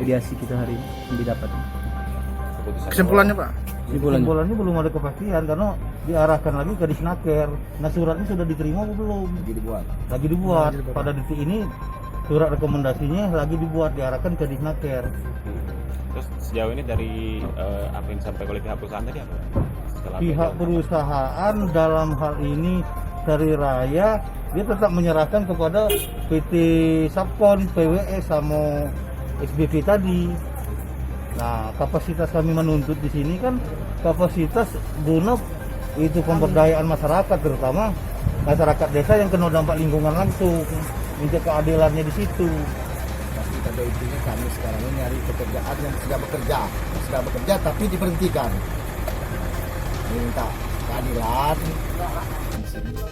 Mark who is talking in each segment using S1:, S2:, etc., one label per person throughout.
S1: mediasi kita hari ini yang didapat.
S2: Kesimpulannya Pak?
S3: Kesimpulannya belum ada kepastian karena diarahkan lagi ke Disnaker. Nah suratnya sudah diterima atau belum? Lagi dibuat. Pada detik ini surat rekomendasinya lagi dibuat, diarahkan ke Disnaker.
S4: Terus sejauh ini dari apa yang disampaikan oleh pihak perusahaan tadi apa?
S3: Pihak perusahaan dalam hal ini dari Raya dia tetap menyerahkan kepada PT Subkon, PWS sama SBP tadi. Nah, kapasitas kami menuntut di sini kan kapasitas guna itu pemberdayaan masyarakat, terutama masyarakat desa yang kena dampak lingkungan langsung, minta keadilannya di situ.
S2: Pasti pada intinya kami sekarang ini nyari pekerjaan yang sudah bekerja tapi diberhentikan. Minta keadilan.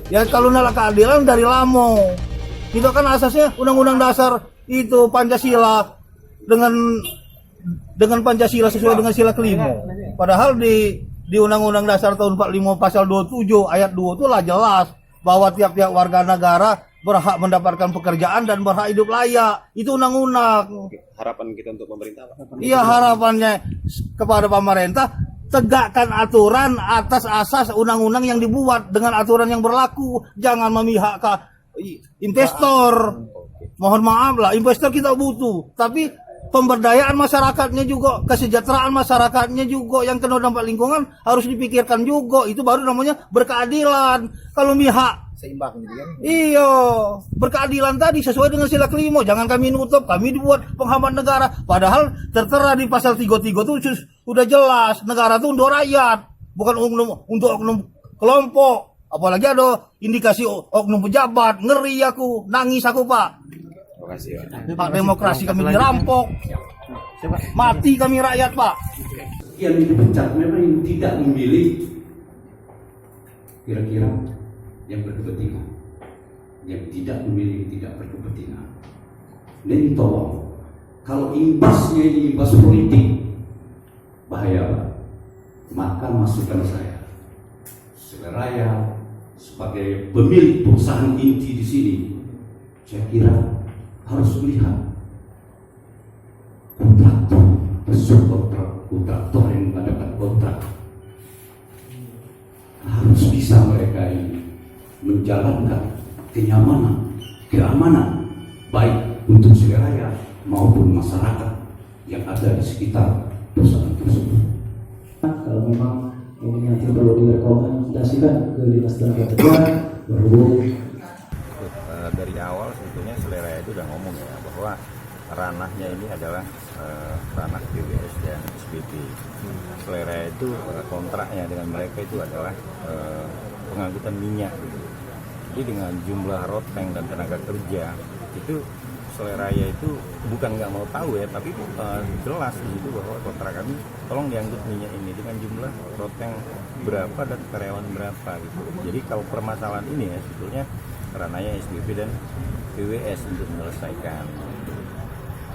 S3: Ya kalau nolak keadilan dari lamo. Itu kan asasnya Undang-Undang Dasar itu Pancasila dengan Pancasila sesuai dengan sila kelima. Padahal di Undang-Undang Dasar tahun 45 pasal 27 ayat 2 itu lah jelas bahwa tiap-tiap warga negara berhak mendapatkan pekerjaan dan berhak hidup layak. Itu undang-undang.
S4: Harapan kita untuk pemerintah Pak?
S3: Iya, harapannya kepada pemerintah tegakkan aturan atas asas undang-undang yang dibuat dengan aturan yang berlaku. Jangan memihak ke investor. Mohon maaf lah, investor kita butuh, tapi pemberdayaan masyarakatnya juga, kesejahteraan masyarakatnya juga yang kena dampak lingkungan harus dipikirkan juga. Itu baru namanya berkeadilan. Kalau mihak
S2: Seimbang gitu kan.
S3: iya, berkeadilan tadi sesuai dengan sila kelima. Jangan kami nutup, kami dibuat penghambat negara. Padahal tertera di pasal 33 itu sudah jelas. Negara itu untuk rakyat, bukan untuk oknum kelompok. Apalagi ada indikasi oknum pejabat. Ngeri aku, nangis aku Pak.
S4: Terima kasih Pak.
S3: Hak demokrasi kami dirampok. Mati kami rakyat Pak.
S5: Yang dipecat memang tidak memilih kira-kira yang berkepentingan, yang tidak memilih tidak berkepentingan. Dan tolong, kalau imbasnya ini imbas politik, bahaya, maka masukkan saya, Seleraya sebagai pemilik perusahaan inti di sini, saya kira harus melihat kontraktor, kontraktor yang mengadakan kontrak harus bisa mereka ini menjalankan keamanan baik untuk Seleraya maupun masyarakat yang ada di sekitar perusahaan tersebut.
S6: Kalau memang ini nanti perlu direkomendasikan ke Dinas Tenaga Kerja, baru
S4: Dari awal sebetulnya Seleraya itu udah ngomong ya bahwa ranahnya ini adalah ranah PWS dan SBP. Seleraya itu kontraknya dengan mereka itu adalah pengangkutan minyak gitu. Jadi dengan jumlah road tank dan tenaga kerja itu Seleraya itu bukan nggak mau tahu ya, tapi jelas di situ bahwa kontrak kami tolong diangkut minyak ini dengan jumlah road tank berapa dan karyawan berapa gitu. Jadi kalau permasalahan ini ya sebetulnya ranahnya SBP dan PWS untuk menyelesaikan.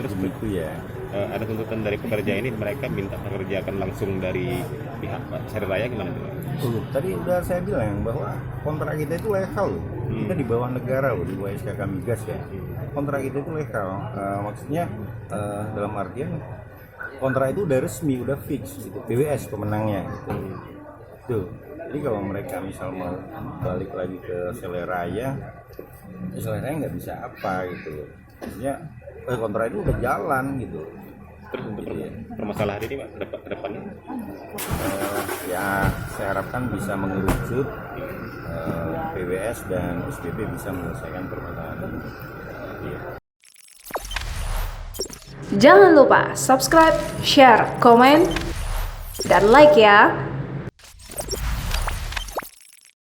S4: Terus begitu ya. Ada tuntutan dari pekerja ini, mereka minta pekerjakan langsung dari pihak Seleraya gimana tuh?
S7: Tadi udah saya bilang bahwa kontrak kita itu legal loh. Kita di bawah negara loh, di bawah SKK Migas ya. Kontrak kita itu legal. Maksudnya dalam artian kontrak itu udah resmi, udah fix gitu. PWS pemenangnya gitu. Tuh. Jadi kalau mereka misal mau balik lagi ke Seleraya, Seleraya nggak bisa apa gitu. Maksudnya kontrak itu udah jalan gitu.
S4: Terus untuk permasalahan ini Pak, ke depannya?
S7: Ya saya harapkan bisa mengerucut PWS dan SBP bisa menyelesaikan permasalahan ini. Ya.
S8: Jangan lupa subscribe, share, komen, dan like ya.